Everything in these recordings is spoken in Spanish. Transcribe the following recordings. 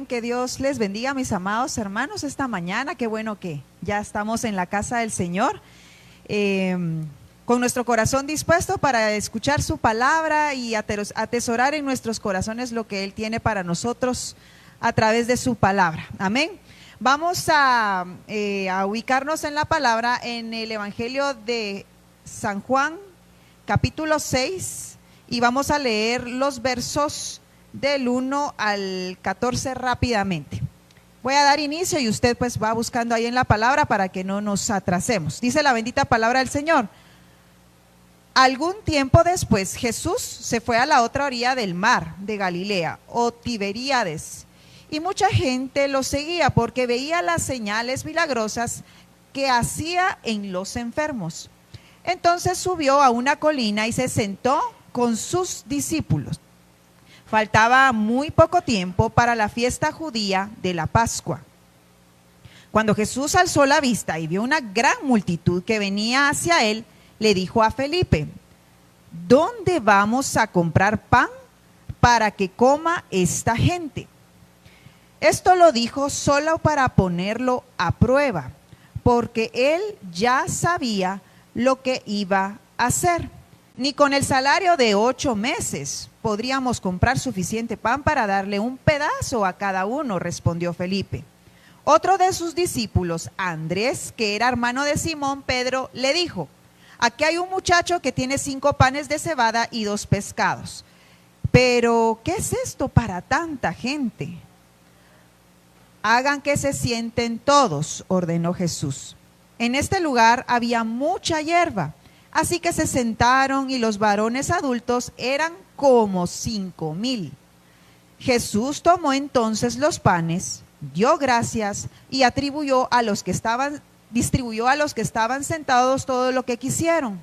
Amén, que Dios les bendiga, mis amados hermanos, esta mañana. Qué bueno que ya estamos en la casa del Señor, con nuestro corazón dispuesto para escuchar su palabra y atesorar en nuestros corazones lo que Él tiene para nosotros a través de su palabra. Amén. Vamos a ubicarnos en la palabra en el Evangelio de San Juan, capítulo 6, y vamos a leer los versos del 1 al 14 rápidamente. Voy a dar inicio y usted pues va buscando ahí en la palabra para que no nos atrasemos. Dice la bendita palabra del Señor. Algún tiempo después Jesús se fue a la otra orilla del mar de Galilea, o Tiberíades, y mucha gente lo seguía porque veía las señales milagrosas que hacía en los enfermos. Entonces subió a una colina y se sentó con sus discípulos. Faltaba muy poco tiempo para la fiesta judía de la Pascua. Cuando Jesús alzó la vista y vio una gran multitud que venía hacia él, le dijo a Felipe: ¿dónde vamos a comprar pan para que coma esta gente? Esto lo dijo solo para ponerlo a prueba, porque él ya sabía lo que iba a hacer. Ni con el salario de 8 meses podríamos comprar suficiente pan para darle un pedazo a cada uno, respondió Felipe. Otro de sus discípulos, Andrés, que era hermano de Simón Pedro, le dijo: aquí hay un muchacho que tiene 5 panes de cebada y 2 pescados. Pero, ¿qué es esto para tanta gente? Hagan que se sienten todos, ordenó Jesús. En este lugar había mucha hierba, así que se sentaron y los varones adultos eran como 5,000. Jesús tomó entonces los panes, dio gracias y distribuyó a los que estaban sentados todo lo que quisieron.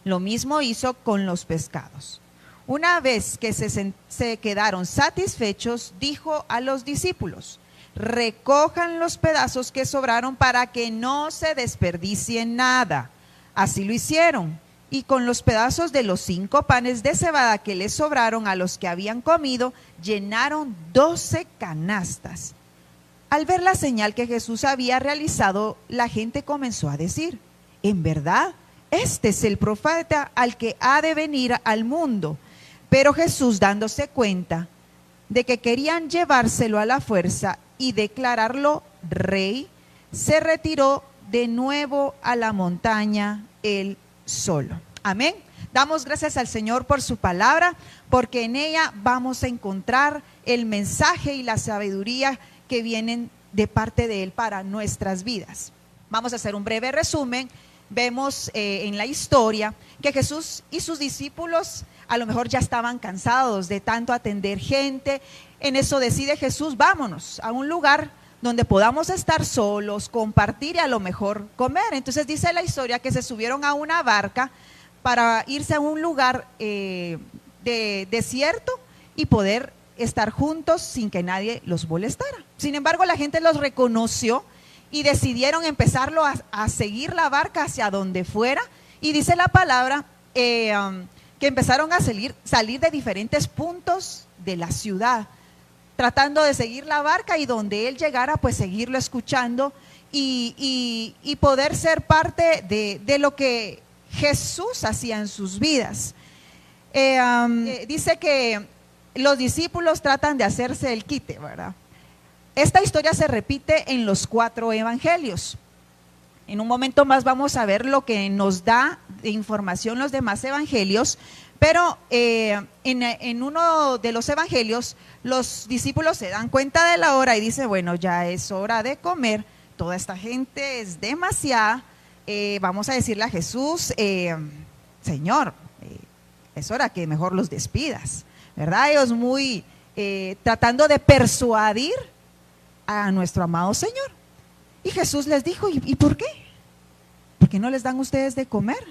Lo mismo hizo con los pescados. Una vez que se quedaron satisfechos, dijo a los discípulos: recojan los pedazos que sobraron para que no se desperdicie nada. Así lo hicieron, y con los pedazos de los 5 panes de cebada que les sobraron a los que habían comido, llenaron 12 canastas. Al ver la señal que Jesús había realizado, la gente comenzó a decir: en verdad, este es el profeta al que ha de venir al mundo. Pero Jesús, dándose cuenta de que querían llevárselo a la fuerza y declararlo rey, se retiró de nuevo a la montaña él solo. Amén. Damos gracias al Señor por su palabra, porque en ella vamos a encontrar el mensaje y la sabiduría que vienen de parte de él para nuestras vidas. Vamos a hacer un breve resumen. Vemos en la historia que Jesús y sus discípulos a lo mejor ya estaban cansados de tanto atender gente. En eso decide Jesús: vámonos a un lugar donde podamos estar solos, compartir y a lo mejor comer. Entonces dice la historia que se subieron a una barca para irse a un lugar de desierto y poder estar juntos sin que nadie los molestara. Sin embargo, la gente los reconoció y decidieron empezarlo a seguir la barca hacia donde fuera, y dice la palabra que empezaron a salir de diferentes puntos de la ciudad, tratando de seguir la barca, y donde él llegara pues seguirlo escuchando y poder ser parte de lo que Jesús hacía en sus vidas. Dice que los discípulos tratan de hacerse el quite, ¿verdad? Esta historia se repite en los 4 evangelios. En un momento más vamos a ver lo que nos da de información los demás evangelios, pero en uno de los evangelios los discípulos se dan cuenta de la hora y dicen: bueno, ya es hora de comer, toda esta gente es demasiada, vamos a decirle a Jesús: Señor, es hora que mejor los despidas, ¿verdad? Ellos muy tratando de persuadir a nuestro amado Señor. Y Jesús les dijo: ¿y por qué? ¿Por qué no les dan ustedes de comer?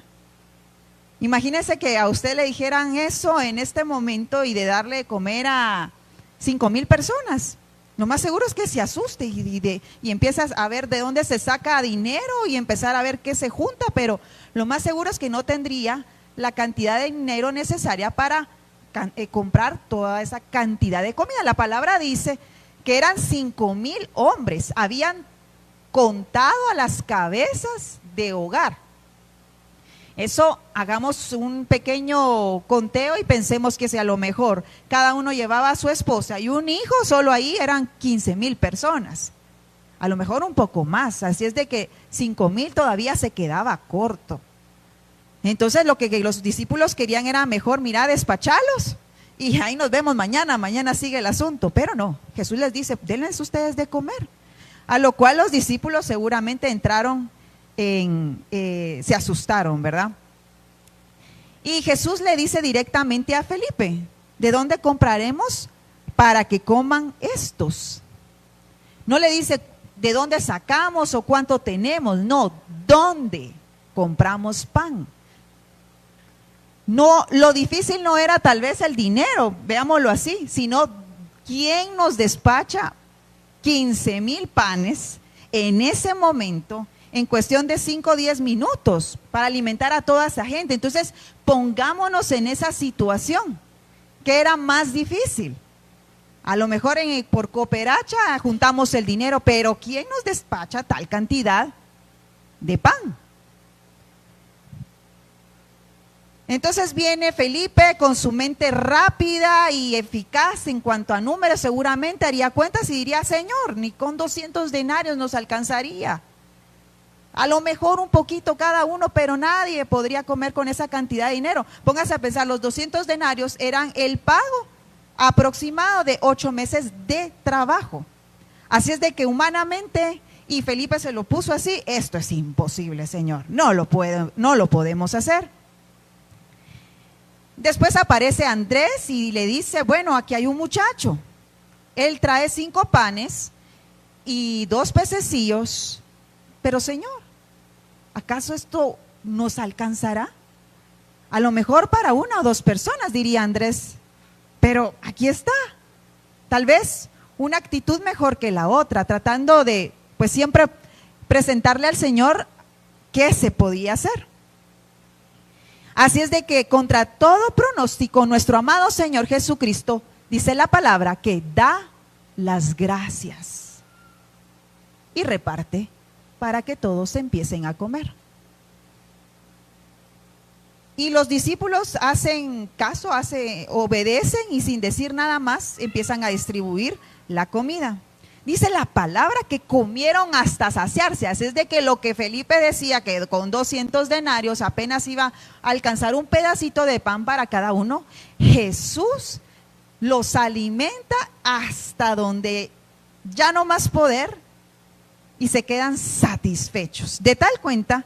Imagínense que a usted le dijeran eso en este momento y de darle de comer a 5,000 personas. Lo más seguro es que se asuste y empiezas a ver de dónde se saca dinero y empezar a ver qué se junta, pero lo más seguro es que no tendría la cantidad de dinero necesaria para comprar toda esa cantidad de comida. La palabra dice que eran 5,000 hombres, habían contado a las cabezas de hogar. Eso, hagamos un pequeño conteo y pensemos que si a lo mejor cada uno llevaba a su esposa y un hijo, solo ahí eran 15,000 personas. A lo mejor un poco más, así es de que 5,000 todavía se quedaba corto. Entonces lo que los discípulos querían era mejor, mira, despachalos y ahí nos vemos mañana sigue el asunto. Pero no, Jesús les dice, denles ustedes de comer. A lo cual los discípulos seguramente entraron se asustaron, ¿verdad? Y Jesús le dice directamente a Felipe, ¿de dónde compraremos para que coman estos? No le dice de dónde sacamos o cuánto tenemos, no, ¿dónde compramos pan? No, lo difícil no era tal vez el dinero, veámoslo así, sino quién nos despacha 15,000 panes en ese momento, en cuestión de 5 o 10 minutos, para alimentar a toda esa gente. Entonces, pongámonos en esa situación, que era más difícil. A lo mejor por cooperacha juntamos el dinero, pero ¿quién nos despacha tal cantidad de pan? Entonces viene Felipe con su mente rápida y eficaz en cuanto a números, seguramente haría cuentas y diría, Señor, ni con 200 denarios nos alcanzaría. A lo mejor un poquito cada uno, pero nadie podría comer con esa cantidad de dinero. Póngase a pensar, los 200 denarios eran el pago aproximado de 8 meses de trabajo. Así es de que humanamente, y Felipe se lo puso así, esto es imposible, Señor, no lo podemos hacer. Después aparece Andrés y le dice, bueno, aquí hay un muchacho, él trae 5 panes y 2 pececillos, pero Señor, ¿acaso esto nos alcanzará? A lo mejor para 1 o 2 personas, diría Andrés, pero aquí está, tal vez una actitud mejor que la otra, tratando de, pues siempre presentarle al Señor qué se podía hacer. Así es de que contra todo pronóstico, nuestro amado Señor Jesucristo, dice la palabra, que da las gracias y reparte para que todos empiecen a comer. Y los discípulos hacen caso, obedecen y sin decir nada más empiezan a distribuir la comida. Dice la palabra que comieron hasta saciarse, así es de que lo que Felipe decía que con 200 denarios apenas iba a alcanzar un pedacito de pan para cada uno, Jesús los alimenta hasta donde ya no más poder y se quedan satisfechos, de tal cuenta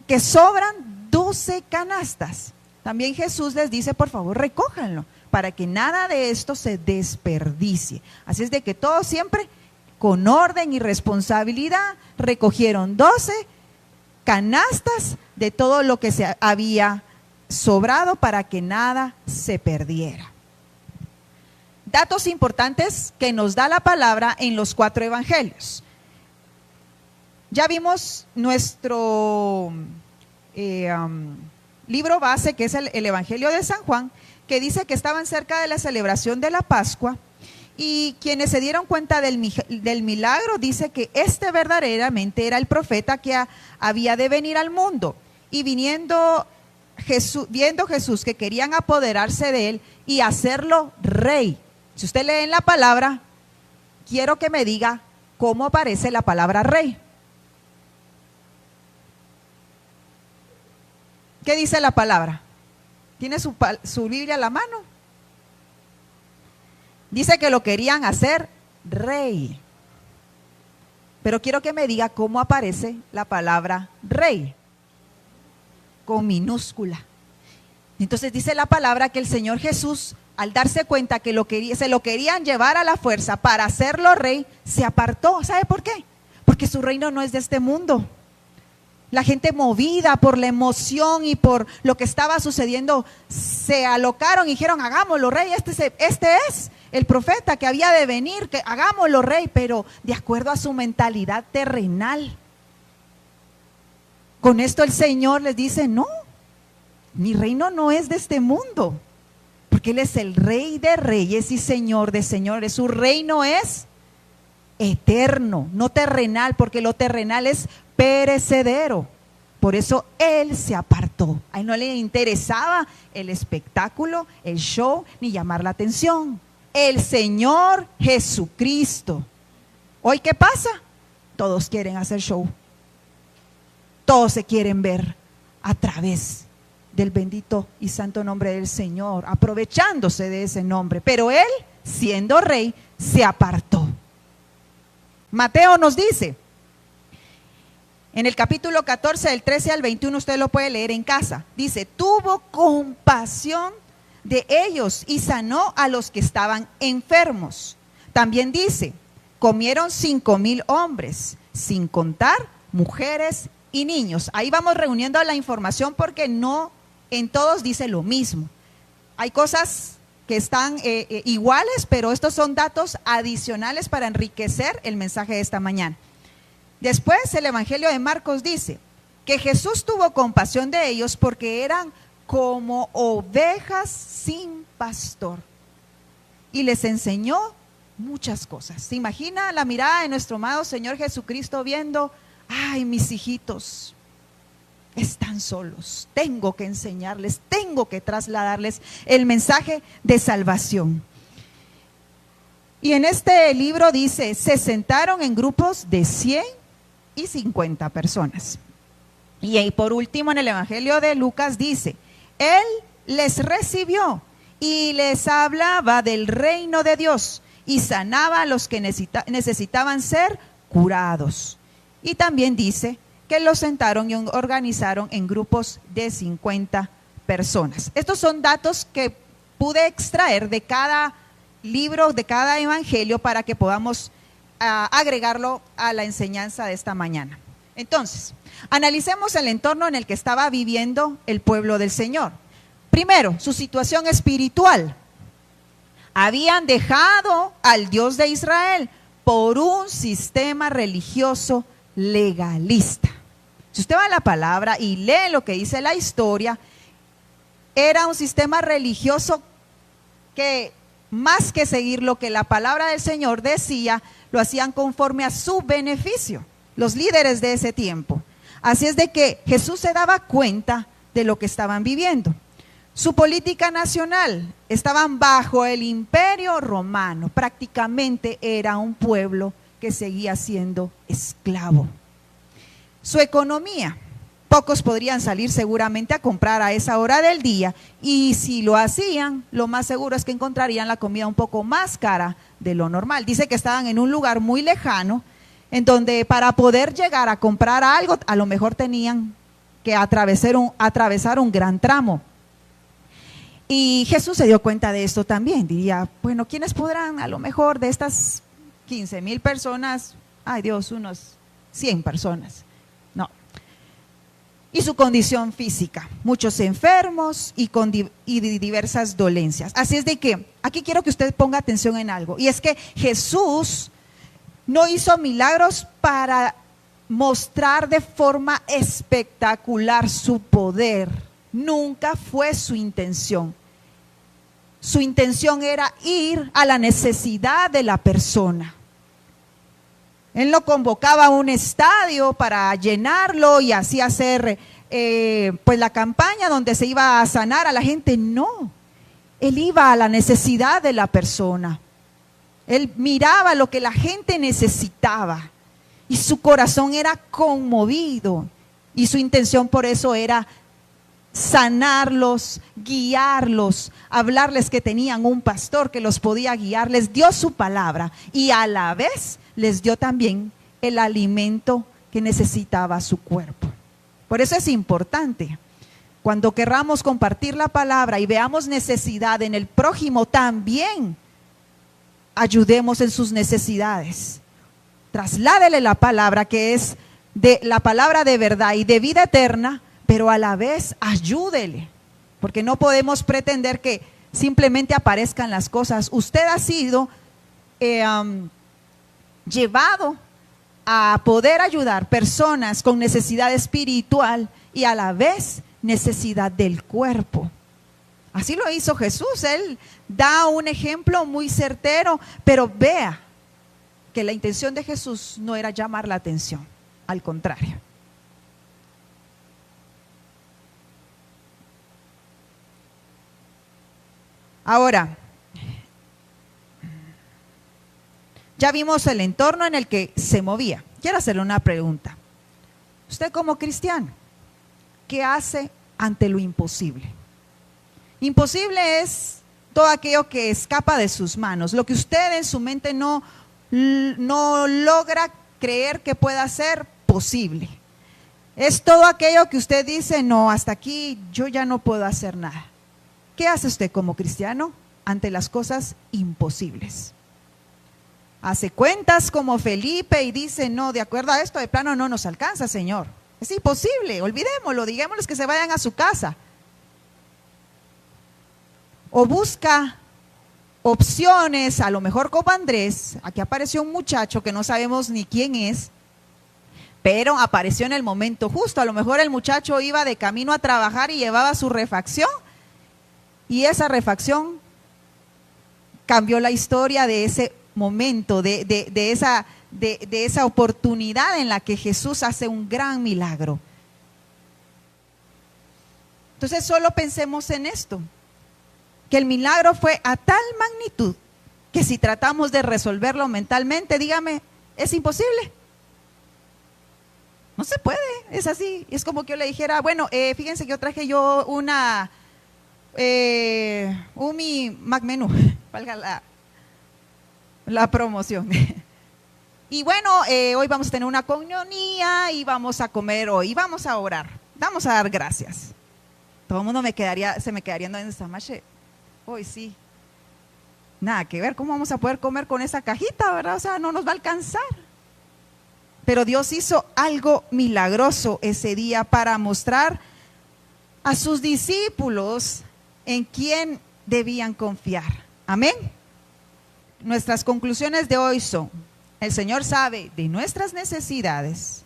que sobran 12 canastas. También Jesús les dice, por favor, recójanlo, para que nada de esto se desperdicie. Así es de que todos siempre con orden y responsabilidad recogieron 12 canastas de todo lo que se había sobrado para que nada se perdiera. Datos importantes que nos da la palabra en los 4 evangelios. Ya vimos nuestro libro base, que es el Evangelio de San Juan, que dice que estaban cerca de la celebración de la Pascua. Y quienes se dieron cuenta del milagro, dice que este verdaderamente era el profeta que había de venir al mundo. Y viendo Jesús que querían apoderarse de él y hacerlo rey. Si usted lee en la palabra, quiero que me diga cómo aparece la palabra rey. ¿Qué dice la palabra? ¿Tiene su Biblia a la mano? Dice que lo querían hacer rey. Pero quiero que me diga cómo aparece la palabra rey. Con minúscula. Entonces dice la palabra que el Señor Jesús, al darse cuenta que se lo querían llevar a la fuerza para hacerlo rey, se apartó. ¿Sabe por qué? Porque su reino no es de este mundo. La gente, movida por la emoción y por lo que estaba sucediendo, se alocaron y dijeron, hagámoslo rey, este es el profeta que había de venir, que hagámoslo rey, pero de acuerdo a su mentalidad terrenal. Con esto el Señor les dice, no, mi reino no es de este mundo, porque Él es el Rey de reyes y Señor de señores. Su reino es eterno, no terrenal, porque lo terrenal es perecedero. Por eso él se apartó. A él no le interesaba el espectáculo, el show, ni llamar la atención. El Señor Jesucristo. ¿Hoy qué pasa? Todos quieren hacer show. Todos se quieren ver a través del bendito y santo nombre del Señor, aprovechándose de ese nombre. Pero él, siendo rey, se apartó. Mateo nos dice, en el capítulo 14, del 13 al 21, usted lo puede leer en casa. Dice, tuvo compasión de ellos y sanó a los que estaban enfermos. También dice, comieron 5,000 hombres, sin contar mujeres y niños. Ahí vamos reuniendo la información porque no en todos dice lo mismo. Hay cosas que están iguales, pero estos son datos adicionales para enriquecer el mensaje de esta mañana. Después el Evangelio de Marcos dice que Jesús tuvo compasión de ellos porque eran como ovejas sin pastor y les enseñó muchas cosas. ¿Se imagina la mirada de nuestro amado Señor Jesucristo viendo, ay, mis hijitos están solos, tengo que enseñarles, tengo que trasladarles el mensaje de salvación? Y en este libro dice, se sentaron en grupos de 100 y 50 personas. Y por último en el Evangelio de Lucas dice, él les recibió y les hablaba del reino de Dios y sanaba a los que necesitaban ser curados. Y también dice que los sentaron y organizaron en grupos de 50 personas. Estos son datos que pude extraer de cada libro, de cada evangelio, para que podamos agregarlo a la enseñanza de esta mañana. Entonces, analicemos el entorno en el que estaba viviendo el pueblo del Señor. Primero, su situación espiritual. Habían dejado al Dios de Israel por un sistema religioso legalista. Si usted va a la palabra y lee lo que dice la historia, era un sistema religioso que más que seguir lo que la palabra del Señor decía, lo hacían conforme a su beneficio, los líderes de ese tiempo. Así es de que Jesús se daba cuenta de lo que estaban viviendo. Su política nacional, estaban bajo el imperio romano, prácticamente era un pueblo que seguía siendo esclavo. Su economía, pocos podrían salir seguramente a comprar a esa hora del día, y si lo hacían, lo más seguro es que encontrarían la comida un poco más cara de lo normal. Dice que estaban en un lugar muy lejano, en donde para poder llegar a comprar algo, a lo mejor tenían que atravesar un gran tramo. Y Jesús se dio cuenta de esto también. Diría, bueno, ¿quiénes podrán a lo mejor de estas 15,000 personas? Ay Dios, unos 100 personas. No. Y su condición física, muchos enfermos y con diversas dolencias. Así es de que aquí quiero que usted ponga atención en algo. Y es que Jesús no hizo milagros para mostrar de forma espectacular su poder. Nunca fue su intención. Su intención era ir a la necesidad de la persona. Él no convocaba a un estadio para llenarlo y así hacer pues la campaña donde se iba a sanar a la gente. No, él iba a la necesidad de la persona. Él miraba lo que la gente necesitaba y su corazón era conmovido y su intención por eso era sanarlos, guiarlos, hablarles que tenían un pastor que los podía guiar. Les dio su palabra y a la vez les dio también el alimento que necesitaba su cuerpo. Por eso es importante, cuando querramos compartir la palabra y veamos necesidad en el prójimo, también ayudemos en sus necesidades. Trasládele la palabra, que es de la palabra de verdad y de vida eterna, pero a la vez ayúdele, porque no podemos pretender que simplemente aparezcan las cosas. Usted ha sido llevado a poder ayudar personas con necesidad espiritual y a la vez necesidad del cuerpo. Así lo hizo Jesús. Él da un ejemplo muy certero, pero vea que la intención de Jesús no era llamar la atención, al contrario. Ahora, ya vimos el entorno en el que se movía. Quiero hacerle una pregunta. Usted como cristiano, ¿qué hace ante lo imposible? Imposible es todo aquello que escapa de sus manos, lo que usted en su mente no logra creer que pueda ser posible. Es todo aquello que usted dice, no, hasta aquí yo ya no puedo hacer nada. ¿Qué hace usted como cristiano ante las cosas imposibles? Hace cuentas como Felipe y dice, no, de acuerdo a esto, de plano no nos alcanza, Señor. Es imposible, olvidémoslo, digámosles que se vayan a su casa. O busca opciones, a lo mejor como Andrés. Aquí apareció un muchacho que no sabemos ni quién es, pero apareció en el momento justo. A lo mejor el muchacho iba de camino a trabajar y llevaba su refacción, y esa refacción cambió la historia de ese momento, de esa oportunidad en la que Jesús hace un gran milagro. Entonces solo pensemos en esto, que el milagro fue a tal magnitud que si tratamos de resolverlo mentalmente, dígame, es imposible. No se puede, es así. Es como que yo le dijera, bueno, fíjense que yo traje un mi Mac Menú, valga la promoción. Y bueno, hoy vamos a tener una comunionía y vamos a comer hoy, y vamos a orar, vamos a dar gracias. Todo el mundo se me quedaría en esta mache. Hoy sí, nada que ver, ¿cómo vamos a poder comer con esa cajita, verdad? O sea, no nos va a alcanzar. Pero Dios hizo algo milagroso ese día para mostrar a sus discípulos en quién debían confiar. Amén. Nuestras conclusiones de hoy son: el Señor sabe de nuestras necesidades.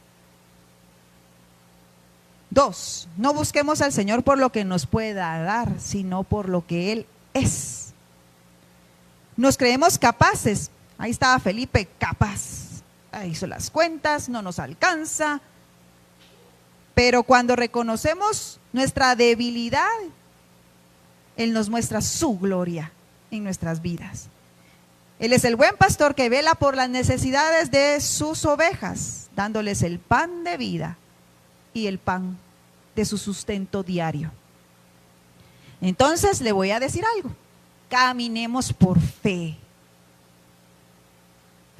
2, no busquemos al Señor por lo que nos pueda dar, sino por lo que Él es. Nos creemos capaces. Ahí estaba Felipe, capaz. Hizo las cuentas, no nos alcanza. Pero cuando reconocemos nuestra debilidad, Él nos muestra su gloria en nuestras vidas. Él es el buen pastor que vela por las necesidades de sus ovejas, dándoles el pan de vida y el pan de su sustento diario. Entonces le voy a decir algo: caminemos por fe.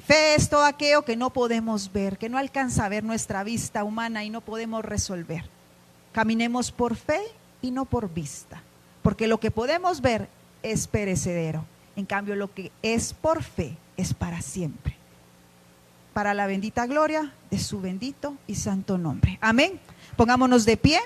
Fe es todo aquello que no podemos ver, que no alcanza a ver nuestra vista humana y no podemos resolver. Caminemos por fe y no por vista, porque lo que podemos ver es perecedero. En cambio, lo que es por fe es para siempre, para la bendita gloria de su bendito y santo nombre. Amén. Pongámonos de pie.